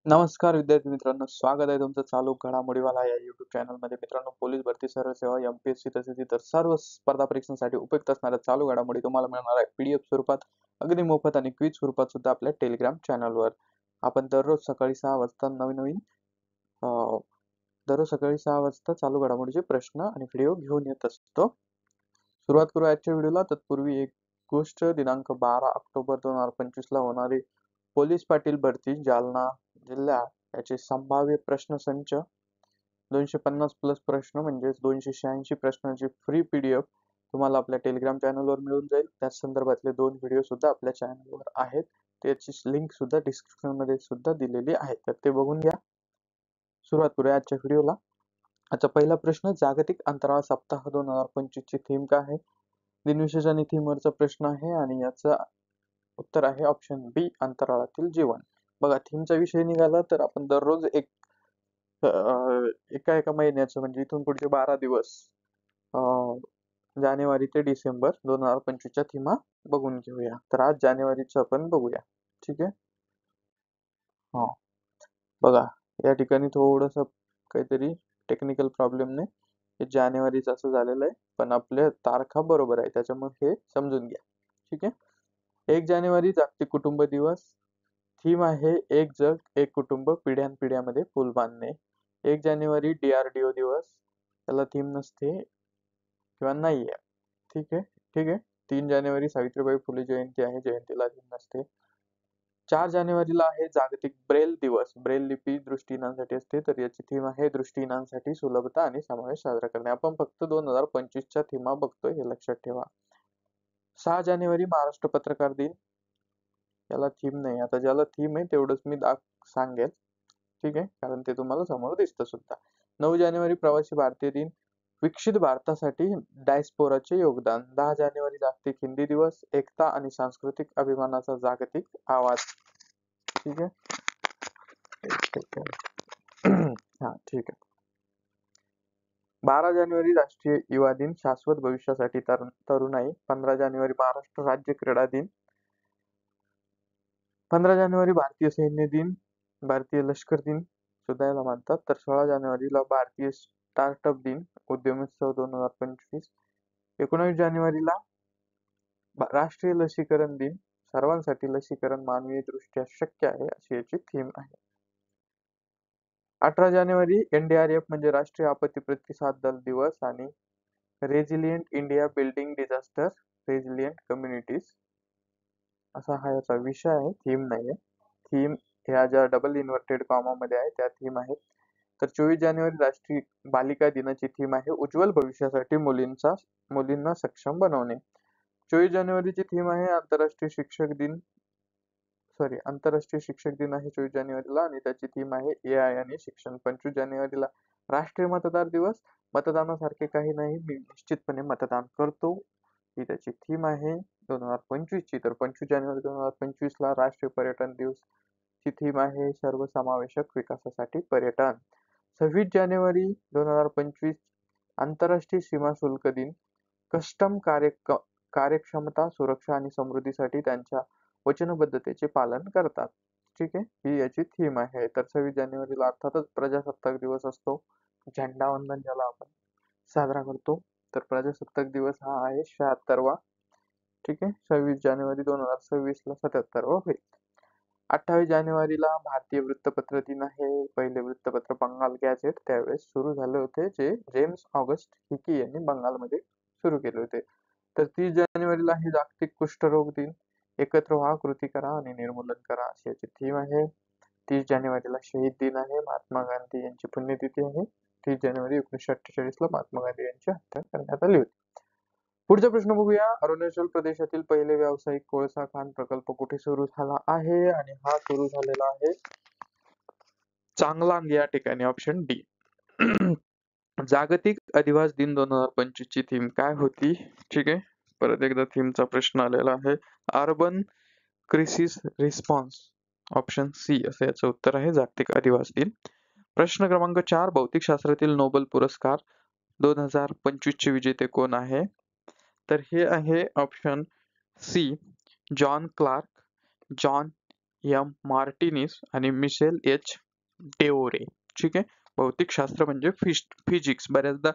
नमस्कार विद्यार्थी मित्रांनो, स्वागत आहे तुमचं चालू घडामोडीवाला या YouTube चॅनलमध्ये. मित्रांनो, पोलीस भरती, सर्व सेवा, MPSC तसेच इतर सर्व स्पर्धा परीक्षांसाठी उपयुक्त असणाऱ्या चालू घडामोडी तुम्हाला मिळणार आहे PDF स्वरूपात, अगदी मोफत आणि क्विज स्वरूपात सुद्धा आपल्या टेलिग्राम चॅनलवर. आपण दररोज सकाळी 6 वाजता चालू घडामोडीचे प्रश्न आणि व्हिडिओ घेऊन येत असतो. सुरुवात करू आजच्या व्हिडिओला. तत्पूर्वी एक गोष्ट, दिनांक 12 ऑक्टोबर 2025 ला होणारी पोलीस पाटील भरती जालना जिल्हा याचे संभाव्य प्रश्नसंच 250 प्लस प्रश्न म्हणजे 286 प्रश्नांची फ्री PDF तुम्हाला आपल्या टेलिग्राम चॅनलवर मिळून जाईल. त्याच संदर्भातले 2 व्हिडिओ सुद्धा आपल्या चॅनलवर आहेत. त्याची लिंक सुद्धा डिस्क्रिप्शन मध्ये सुद्धा दिलेली आहे, तर ते बघून घ्या. सुरुवात करूया आजच्या व्हिडिओला. आजचा पहिला प्रश्न, जागतिक अंतराळ सप्ताह 2025 ची थीम काय आहे? दिनविशेष आणि थीमवरचा प्रश्न आहे आणि याचा उत्तर आहे ऑप्शन बी, अंतराळातील जीवन. बघा, थीमचा विषय निघाला तर आपण दररोज एका एका महिन्याचं म्हणजे इथून पुढचे 12 दिवस जानेवारी ते डिसेंबर 2025 च्या थीमा बघून घेऊया. तर आज जानेवारीचं आपण बघूया. ठीक आहे. हा, बघा, या ठिकाणी थोडस काहीतरी टेक्निकल प्रॉब्लेमने हे जानेवारीच असं झालेलं आहे, पण आपल्या तारखा बरोबर आहे, त्याच्यामुळे हे समजून घ्या. ठीक आहे. 1 जानेवारी जागतिक कुटुंब दिवस. थीम आहे एक जग एक कुटुंब, पिढ्यानपिढ्यामध्ये पूल बांधणे. 1 जानेवारी DRDO दिवस. त्याला थीम नसते किंवा नाही आहे. ठीक आहे. ठीक आहे. 3 जानेवारी सावित्रीबाई फुले जयंती आहे, जयंतीला थीम नसते. 4 जानेवारीला आहे जागतिक ब्रेल दिवस. ब्रेल लिपी दृष्टीहीनांसाठी असते, तर याची थीम आहे दृष्टीहीनांसाठी सुलभता आणि समावेश साजरा करणे. आपण फक्त 2025 च्या थीमा बघतोय, हे लक्षात ठेवा. 6 जानेवारी महाराष्ट्र पत्रकार दिन. याला थीम नाही. आता ज्याला थीम आहे तेवढंच मी सांगेल. ठीक आहे, कारण ते तुम्हाला समोर दिसतं सुद्धा. 9 जानेवारी प्रवासी भारतीय दिन. विकसित भारतासाठी डायस्पोराचे योगदान. 10 जानेवारी जागतिक हिंदी दिवस. एकता आणि सांस्कृतिक अभिमानाचा जागतिक आवाज. ठीक आहे. हा, ठीक आहे. 12 जानेवारी राष्ट्रीय युवा दिन, शाश्वत भविष्यासाठी तरुणाई. 15 जानेवारी महाराष्ट्र राज्य क्रीडा दिन. 15 जानेवारी भारतीय सैन्य दिन, भारतीय लष्कर दिन सुद्धा याला मानतात. तर 16 जानेवारीला भारतीय स्टार्टअप दिन, उद्यमोत्सव 2025. 19 जानेवारीला राष्ट्रीय लसीकरण दिन. सर्वांसाठी लसीकरण मानवीय दृष्ट्या शक्य आहे, अशी याची थीम आहे. 18 जानेवारी NDRF म्हणजे राष्ट्रीय आपत्ती प्रतिसाद दल दिवस आणि resilient India building disaster resilient communities असा हा याचा विषय आहे, थीम नाहीये. थीम ह्या ज्या डबल इन्व्हर्टेड कॉमा मध्ये आहे त्या थीम आहेत. तर 24 जानेवारी राष्ट्रीय बालिका दिनाची थीम आहे उज्ज्वल भविष्यासाठी मुलींना सक्षम बनवणे. 24 जानेवारीची थीम आहे आंतरराष्ट्रीय शिक्षक दिन आहे 24 जानेवारीला आणि त्याची थीम आहे AI आणि शिक्षण. 25 जानेवारीला राष्ट्रीय मतदार दिवस. मतदानासारखे काही नाही, मी निश्चितपणे मतदान करतो, ही त्याची थीम आहे 2025 ची. तर 25 जानेवारी 2025 ला राष्ट्रीय पर्यटन दिवस ची थीम आहे सर्वसमावेशक विकासासाठी पर्यटन. 26 जानेवारी 2025 आंतरराष्ट्रीय सीमा शुल्क दिन. कस्टम कार्यक्षमता, सुरक्षा आणि समृद्धीसाठी त्यांच्या वचनबद्धतेचे पालन करतात. ठीक आहे, ही याची थीम आहे. तर 26 जानेवारीला अर्थातच प्रजासत्ताक दिवस असतो, झेंडावंदन ज्याला आपण साजरा करतो. तर प्रजासत्ताक दिवस हा आहे 76वा. ठीक आहे, 26 जानेवारी 2026 ला 77वा होईल. 28 जानेवारीला भारतीय वृत्तपत्र दिन आहे. पहिले वृत्तपत्र बंगाल गॅझेट त्यावेळेस सुरू झाले होते, जे जेम्स ऑगस्ट हिकी यांनी बंगालमध्ये सुरू केले होते. तर 30 जानेवारीला आहे जागतिक कुष्ठरोग दिन. एकत्र व्हा, कृती करा आणि निर्मूलन करा, अशी याची थीम आहे. 30 जानेवारीला शहीद दिन आहे, महात्मा गांधी यांची पुण्यतिथी आहे. 30 जानेवारी 1948 ला महात्मा गांधी यांची हत्या करण्यात आली होती. पुढचा प्रश्न बघूया. अरुणाचल प्रदेशातील पहिले व्यावसायिक कोळसा खाण प्रकल्प कुठे सुरू झाला आहे? आणि हा सुरू झालेला आहे चांगलांग या ठिकाणी, ऑप्शन डी. जागतिक अधिवास दिन 2025 ची थीम काय होती? ठीक आहे, परत एकदा थीमचा प्रश्न आलेला आहे. Urban crisis response, option C असं याचं उत्तर आहे, जागतिक अधिवास दिन. प्रश्न क्रमांक 4, भौतिकशास्त्रातील नोबेल पुरस्कार 2025 चे विजेते कोण आहे? तर हे आहे option C, John Clarke, John M Martinis आणि मिशेल एच डेओरे. ठीक आहे. भौतिकशास्त्र म्हणजे फिजिक्स. बऱ्याचदा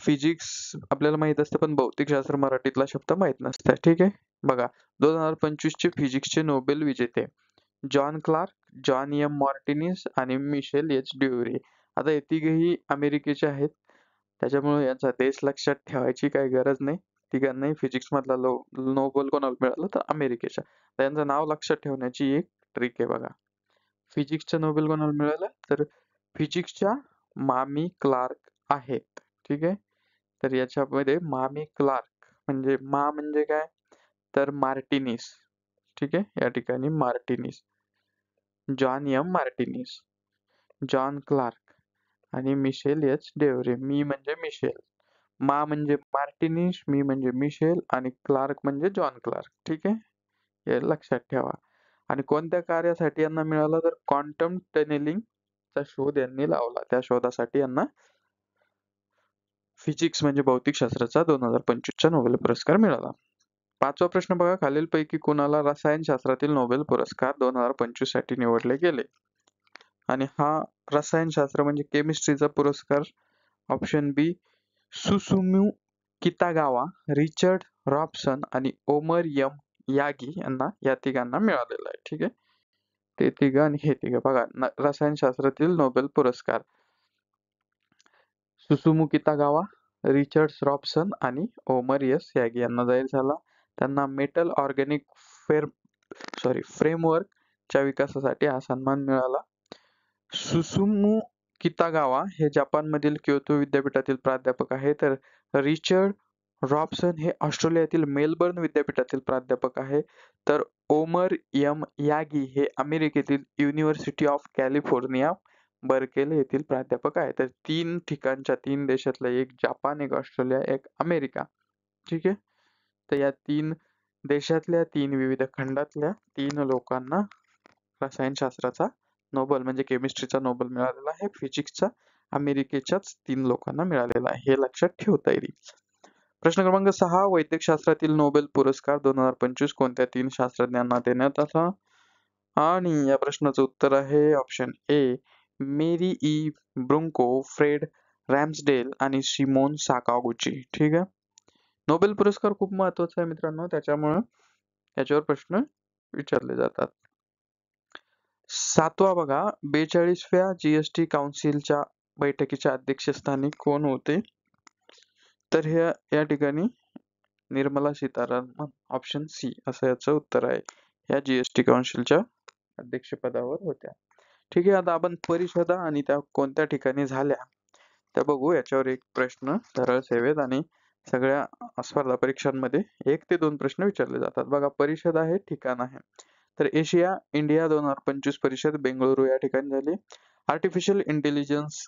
फिजिक्स आपल्याला माहित असतं पण भौतिकशास्त्र मराठीतला शब्द माहित नसतं. ठीक आहे. बघा 2025 चे फिजिक्सचे नोबेल विजेते John Clarke, John M Martinis आणि मिशेल एच ड्युरी. आता हे तिघेही अमेरिकेचे आहेत, त्याच्यामुळे यांचा देश लक्षात ठेवायची काही गरज नाही. तिघांनाही फिजिक्स मधला नोबेल कोणाला मिळालं तर अमेरिकेच्या. त्यांचं नाव लक्षात ठेवण्याची एक ट्रिक आहे बघा. फिजिक्सचं नोबेल कोणाला मिळालं तर फिजिक्सच्या मामी क्लार्क आहेत. ठीक आहे. तर याच्यामध्ये मामी क्लार्क म्हणजे म्हणजे काय तर मार्टिनिस. ठीक आहे. या ठिकाणी Martinis, John M Martinis, John Clarke आणि मिशेल एच डेव्हरे. मी म्हणजे मिशेल, म्हणजे मार्टिनिस, मी म्हणजे मिशेल आणि क्लार्क म्हणजे जॉन क्लार्क. ठीक आहे. हे लक्षात ठेवा. आणि कोणत्या कार्यासाठी यांना मिळालं तर क्वांटम टनेलिंग चा शोध यांनी लावला. त्या शोधासाठी यांना फिजिक्स म्हणजे भौतिकशास्त्राचा 2025 चा नोबेल पुरस्कार मिळाला. पाचवा प्रश्न बघा. खालीलपैकी कुणाला रसायनशास्त्रातील नोबेल पुरस्कार 2025 साठी निवडले गेले? आणि हा रसायनशास्त्र म्हणजे केमिस्ट्रीचा पुरस्कार ऑप्शन बी सुसुमु कितागावा, रिचर्ड रॉबसन आणि ओमर यम यागी यांना या तिघांना मिळालेला आहे. ठीक आहे. ते तिघ आणि हे तिघ बघा रसायनशास्त्रातील नोबेल पुरस्कार सुसुमु कितागावा, रिचर्ड रॉबसन आणि ओमर यस यागी यांना जाहीर झाला. त्यांना मेटल ऑर्गॅनिक फ्रेमवर्क च्या विकासासाठी हा सन्मान मिळाला. सुसुमु कितागावा हे जपानमधील क्योतो विद्यापीठातील प्राध्यापक आहे, तर रिचर्ड रॉबसन हे ऑस्ट्रेलियातील मेलबर्न विद्यापीठातील प्राध्यापक आहे, तर ओमर यम यागी हे अमेरिकेतील युनिव्हर्सिटी ऑफ कॅलिफोर्निया बर्केले येथील प्राध्यापक आहे. तर 3 देशातला, एक जपान, एक ऑस्ट्रेलिया, एक अमेरिका. ठीक आहे. तर या 3 देशातल्या 3 विविध खंडातल्या 3 लोकांना रसायनशास्त्राचा नोबेल म्हणजे केमिस्ट्रीचा नोबेल मिळालेला आहे. फिजिक्सचा अमेरिकेच्याच 3 लोकांना मिळालेला आहे. हे लक्षात ठेवता येईल. प्रश्न क्रमांक 6. वैद्यकशास्त्रातील नोबेल पुरस्कार 2025 कोणत्या 3 शास्त्रज्ञांना देण्यात आला? आणि या प्रश्नाचं उत्तर आहे option A Mary E Brunkow, Fred Ramsdell आणि सिमोन साकागुची. ठीक आहे. नोबेल पुरस्कार खूप महत्वाचा आहे मित्रांनो, त्याच्यामुळे याच्यावर प्रश्न विचारले जातात. 7वा बघा. 42व्या जीएसटी काउन्सिलच्या बैठकीच्या अध्यक्षस्थानी कोण होते? तर या ठिकाणी निर्मला सीतारामन, ऑप्शन सी असं याचं उत्तर आहे. या जीएसटी काउन्सिलच्या अध्यक्षपदावर होत्या. ठीक आहे. आता आपण परिषदा आणि त्या कोणत्या ठिकाणी झाल्या त्या बघू. याच्यावर एक प्रश्न सरळ सेवेत आणि सगळ्या स्पर्धा परीक्षांमध्ये 1 ते 2 प्रश्न विचारले जातात. बघा परिषद आहे, ठिकाण आहे. तर एशिया इंडिया 2025 परिषद बेंगळुरू या ठिकाणी झाली. आर्टिफिशियल इंटेलिजन्स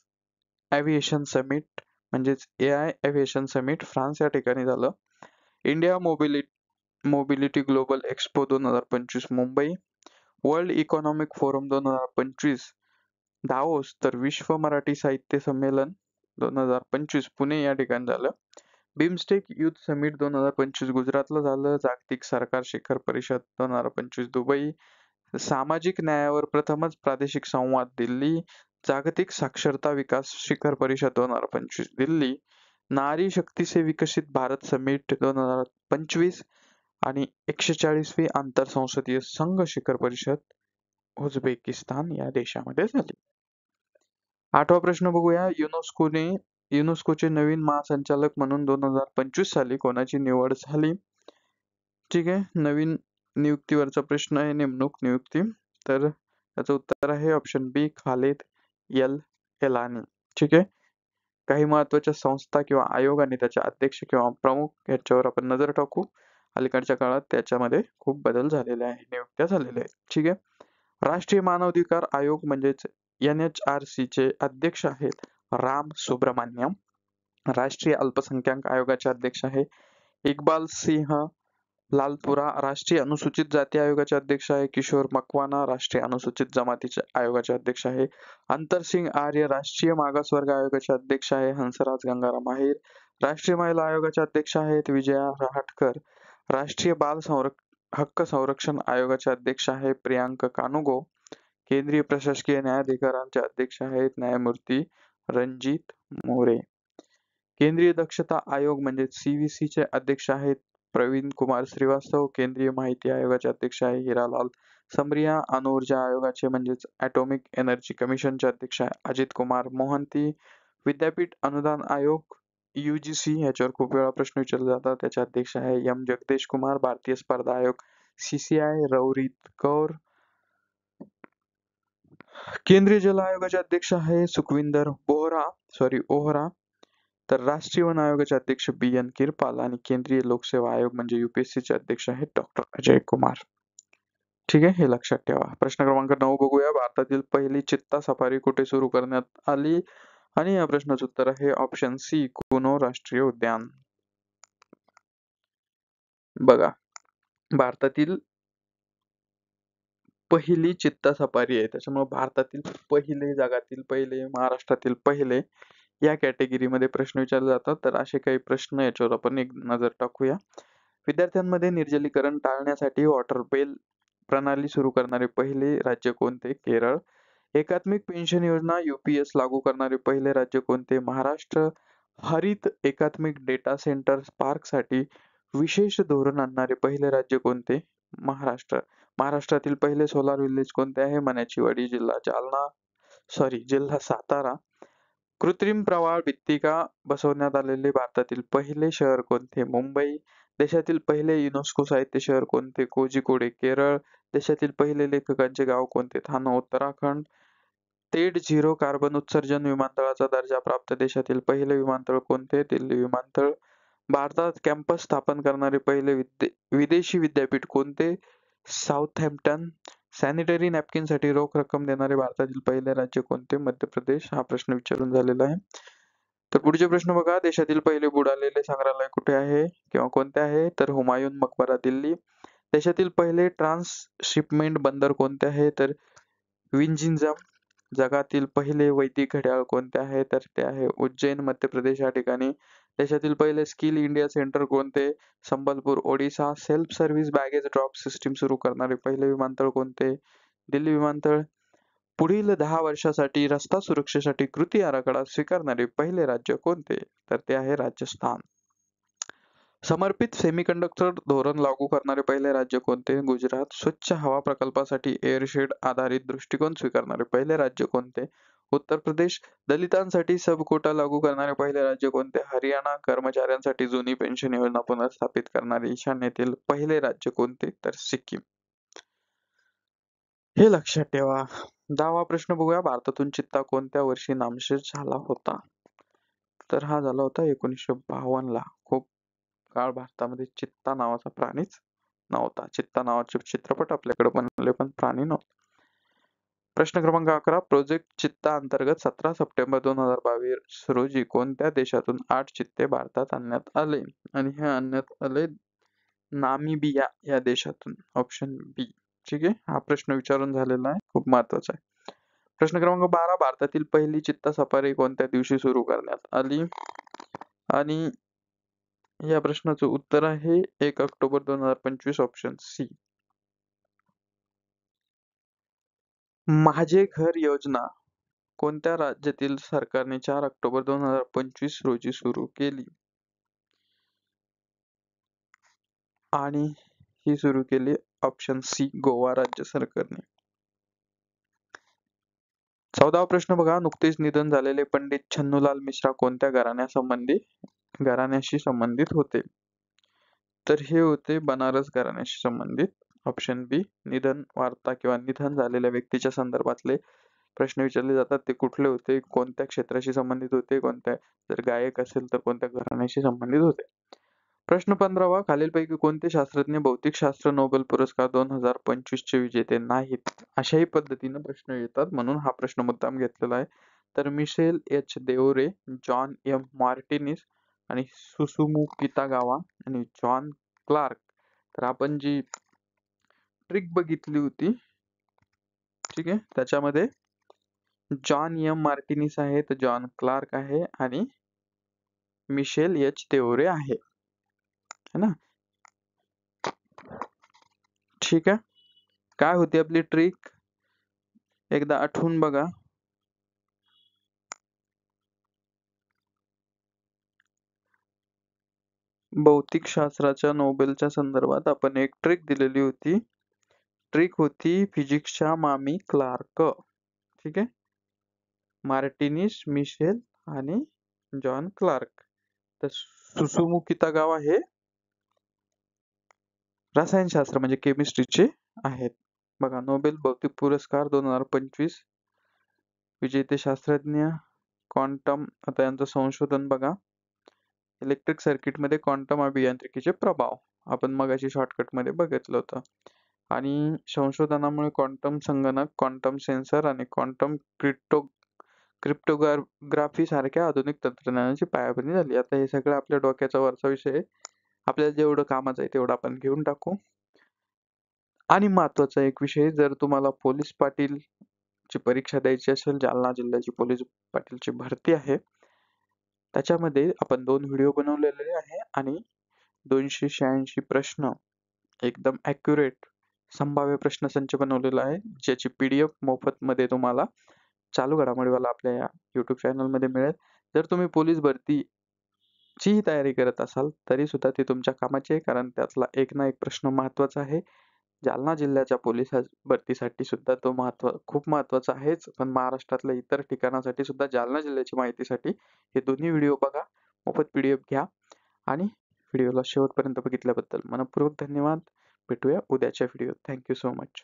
एव्हिएशन समिट म्हणजेच AI एव्हिएशन समिट फ्रान्स या ठिकाणी झालं. India mobility global expo 2025 Mumbai. World economic forum 2025 Davos, तर विश्व मराठी साहित्य संमेलन 2025 पुणे या ठिकाणी झालं. बिमस्टेक युथ समिट 2025 गुजरातला झालं. जागतिक सरकार शिखर परिषद 2025 दुबई. सामाजिक न्यायावर प्रथमच प्रादेशिक संवाद दिल्ली. जागतिक साक्षरता विकास शिखर परिषद 2025 दिल्ली. नारी शक्ती से विकसित भारत समिट 2025 आणि 140वी आंतरसंसदीय संघ शिखर परिषद उझबेकिस्तान या देशामध्ये झाली. 8वा प्रश्न बघूया. युनेस्कोचे नवीन महासंचालक म्हणून 2025 साली कोणाची निवड झाली? ठीक आहे. नवीन नियुक्तीवरचा प्रश्न आहे, नेमणूक नियुक्ती. तर याचं उत्तर आहे ऑप्शन बी खालिद एल एलानी. ठीक आहे. काही महत्वाच्या संस्था किंवा आयोग आणि त्याचे अध्यक्ष किंवा प्रमुख याच्यावर आपण नजर टाकू. अलीकडच्या काळात त्याच्यामध्ये खूप बदल झालेले आहे, नियुक्त्या झालेल्या आहेत. ठीक आहे. राष्ट्रीय मानवाधिकार आयोग म्हणजेच NHRC चे अध्यक्ष आहेत राम सुब्रमण्यम. राष्ट्रीय अल्पसंख्याक आयोगाचे अध्यक्ष आहे इक्बाल सिंह लालपुरा. राष्ट्रीय अनुसूचित जाती आयोगाचे अध्यक्ष आहे किशोर मकवाना. राष्ट्रीय अनुसूचित जमातीचे आयोगाचे अध्यक्ष आहे अंतरसिंग आर्य. राष्ट्रीय मागासवर्ग आयोगाचे अध्यक्ष आहे हंसराज गंगाराम आहिर. राष्ट्रीय महिला आयोगाचे अध्यक्ष आहेत विजया रहाटकर. राष्ट्रीय बाल हक्क संरक्षण आयोगाचे अध्यक्ष आहे प्रियांक कानुगो. केंद्रीय प्रशासकीय न्यायाधिकरणाचे अध्यक्ष आहेत न्यायमूर्ती रणजित मोरे. केंद्रीय दक्षता आयोग म्हणजे CVC चे अध्यक्ष आहेत प्रवीण कुमार श्रीवास्तव. केंद्रीय माहिती आयोगाचे अध्यक्ष आहे हिरालाल समरिया. अणुऊर्जा आयोगाचे म्हणजेच ॲटॉमिक एनर्जी कमिशनचे अध्यक्ष आहे अजित कुमार मोहंती. विद्यापीठ अनुदान आयोग UGC याच्यावर खूप वेळा प्रश्न विचारले जातात, त्याचे अध्यक्ष आहे M जगदेश कुमार. भारतीय स्पर्धा आयोग CCI रवरीत कौर. केंद्रीय जल आयोगाचे अध्यक्ष आहे सुखविंदर ओहरा. तर राष्ट्रीय वन आयोगाचे अध्यक्ष BN किरपाल. आणि केंद्रीय लोकसेवा आयोग म्हणजे UPSC चे अध्यक्ष आहेत डॉक्टर अजय कुमार. ठीक आहे, हे लक्षात ठेवा. प्रश्न क्रमांक 9 बघूया. भारतातील पहिली चित्ता सफारी कुठे सुरू करण्यात आली? आणि या प्रश्नाचं उत्तर आहे ऑप्शन C, कुनो राष्ट्रीय उद्यान. बघा, भारतातील पहिली चित्ता सफारी आहे, त्याच्यामुळे भारतातील पहिले, जगातील पहिले, महाराष्ट्रातील पहिले या कॅटेगरीमध्ये प्रश्न विचारले जातात. तर असे काही प्रश्न याच्यावर आपण एक नजर टाकूया. विद्यार्थ्यांमध्ये निर्जलीकरण टाळण्यासाठी वॉटर बेल प्रणाली सुरू करणारे पहिले राज्य कोणते? केरळ. एकात्मिक पेन्शन योजना UPS लागू करणारे पहिले राज्य कोणते? महाराष्ट्र. हरित एकात्मिक डेटा सेंटर पार्कसाठी विशेष धोरण आणणारे पहिले राज्य कोणते? महाराष्ट्र. महाराष्ट्रातील पहिले सोलार विलेज कोणते आहे? मण्याचीवाडी, जिल्हा सातारा. कृत्रिम प्रवाळ भित्तिका बसवण्यात आलेले भारतातील पहिले शहर कोणते? मुंबई. देशातील पहिले युनेस्को साहित्य शहर कोणते? कोझिकोडे, केरळ. देशातील पहिले लेखकांचे गाव कोणते? थानो, उत्तराखंड. थेट झिरो कार्बन उत्सर्जन विमानतळाचा दर्जा प्राप्त देशातील पहिले विमानतळ कोणते? दिल्ली विमानतळ. भारतात कॅम्पस स्थापन करणारे पहिले विदेशी विद्यापीठ कोणते? साऊथहॅम्प्टन. सॅनिटरी नॅपकिनसाठी रोख रक्कम देणारे भारतातील पहिले राज्य कोणते? मध्य प्रदेश. हा प्रश्न विचारून झालेला आहे. तर पुढचे प्रश्न बघा. देशातील पहिले बुडालेले संग्रहालय कुठे आहे किंवा कोणते आहे? तर हुमायून मकबरा, दिल्ली. देशातील पहिले ट्रान्सशिपमेंट बंदर कोणते आहे? तर विंझिंजम. जगातील पहिले वैदिक घड्याळ कोणते आहे? तर ते आहे उज्जैन, मध्य प्रदेश या ठिकाणी. देशातील पहिले स्किल इंडिया सेंटर कोणते? Sambalpur, Odisha. Self service baggage drop system सुरू करणारे पहिले विमानतळ कोणते? दिल्ली विमानतळ. पुढील 10 वर्षासाठी रस्ता सुरक्षेसाठी कृती आराखडा स्वीकारणारे पहिले राज्य कोणते? तर ते आहे राजस्थान. समर्पित सेमीकंडक्टर धोरण लागू करणारे पहिले राज्य कोणते? गुजरात. स्वच्छ हवा प्रकल्पासाठी एअरशेड आधारित दृष्टिकोन स्वीकारणारे पहिले राज्य कोणते? उत्तर प्रदेश. दलितांसाठी सब कोटा लागू करणारे पहिले राज्य कोणते? हरियाणा. कर्मचाऱ्यांसाठी जुनी पेन्शन योजना पुनर्स्थापित करणारे ईशान्येतील पहिले राज्य कोणते? तर सिक्कीम. हे लक्षात ठेवा. 10वा प्रश्न बघूया. भारतातून चित्ता कोणत्या वर्षी नामशेष झाला होता? तर हा झाला होता 1952 ला. खूप काळ भारतामध्ये चित्ता नावाचा प्राणीच नव्हता. चित्ता नावाचे चित्रपट आपल्याकडे बनवले पण प्राणी नव्हते. प्रश्न क्रमांक 11. प्रोजेक्ट चित्ता अंतर्गत 17 सप्टेंबर 2022 रोजी कोणत्या देशातून 8 चित्ते भारतात आणण्यात आले? आणि हे आणण्यात आले नामिबिया या देशातून. ऑप्शन बी. ठीक आहे, हा प्रश्न विचारून झालेला आहे, खूप महत्वाचा आहे. प्रश्न क्रमांक 12. भारतातील पहिली चित्ता सफारी कोणत्या दिवशी सुरू करण्यात आली? आणि या प्रश्नाचं उत्तर आहे 1 ऑक्टोबर 2025. Option C. माझे घर योजना कोणत्या राज्यातील सरकारने 4 ऑक्टोबर 2025 रोजी सुरू केली? आणि ही सुरू केली ऑप्शन सी, गोवा राज्य सरकारने. 14वा प्रश्न बघा. नुकतेच निधन झालेले पंडित छन्नूलाल मिश्रा कोणत्या घराण्याशी संबंधित होते? तर हे होते बनारस घराण्याशी संबंधित. ऑप्शन बी. निधन वार्ता किंवा निधन झालेल्या व्यक्तीच्या संदर्भातले प्रश्न विचारले जातात ते कुठले होते, कोणत्या क्षेत्राशी संबंधित होते, कोणत्या, जर गायक असेल तर कोणत्या घराण्याशी संबंधित होते. प्रश्न 15वा. खालीलपैकी कोणते शास्त्रज्ञ भौतिकशास्त्र नोबेल पुरस्कार 2025 चे विजेते नाहीत? अशाही पद्धतीने प्रश्न येतात, म्हणून हा प्रश्न मुद्दाम घेतलेला आहे. तर Michel H Devoret, John M Martinis आणि सुसुमु कितागावा आणि जॉन क्लार्क. तर आपण जी ट्रिक बघितली होती, ठीक आहे, त्याच्यामध्ये जॉन एम मार्टिनिस आहे, तर जॉन क्लार्क आहे आणि मिशेल एच देओरे आहे, है ना. ठीक आहे. काय होती आपली ट्रिक एकदा आठवून बघा. भौतिकशास्त्राच्या नोबेलच्या संदर्भात आपण एक ट्रिक दिलेली होती. ट्रिक होती फिजिक्सच्या मामी क्लार्क. ठीक आहे. मार्टिनिस मिशेल आणि जॉन क्लार्क. तर सुसुमुकिता गावा हे रसायनशास्त्र म्हणजे केमिस्ट्रीचे आहेत. बघा नोबेल भौतिक पुरस्कार 2025 विजेते शास्त्रज्ञ क्वांटम. आता यांचं संशोधन बघा. इलेक्ट्रिक सर्किटमध्ये क्वांटम अभियांत्रिकीचे प्रभाव आपण मगाशी शॉर्टकटमध्ये बघितलं होतं. आणि संशोधनामुळे क्वांटम संगणक, क्वांटम सेन्सर आणि क्वांटम क्रिप्टोग्राफी सारख्या आधुनिक तंत्रज्ञानाची पायाभरणी झाली. आता हे सगळं आपल्या डोक्याचा वरचा विषय आहे. आपल्याला जेवढं कामाचं आहे तेवढं आपण घेऊन टाकू. आणि महत्वाचा एक विषय, जर तुम्हाला पोलीस पाटील ची परीक्षा द्यायची असेल, जालना जिल्ह्याची पोलीस पाटीलची भरती आहे, त्याच्यामध्ये आपण 2 व्हिडिओ बनवलेले आहे आणि 286 प्रश्न एकदम ॲक्युरेट संभाव्य प्रश्नसंच बनवलेला आहे, ज्याची PDF मोफत मध्ये तुम्हाला चालू घडामोडीवाला आपल्या या YouTube चॅनलमध्ये मिळेल. जर तुम्ही पोलीस भरतीची तयारी करत असाल तरी सुद्धा ती तुमच्या कामाची आहे, कारण त्यातला एक ना एक प्रश्न महत्वाचा आहे. जालना जिल्ह्याच्या पोलीस भरतीसाठी सुद्धा तो खूप महत्वाचा आहेच, पण महाराष्ट्रातल्या इतर ठिकाणासाठी सुद्धा जालना जिल्ह्याची माहितीसाठी हे दोन्ही व्हिडिओ बघा, मोफत PDF घ्या आणि व्हिडिओला शेवटपर्यंत बघितल्याबद्दल मनपूर्वक धन्यवाद. भेटूया उद्याच्या व्हिडिओत. Thank you so much.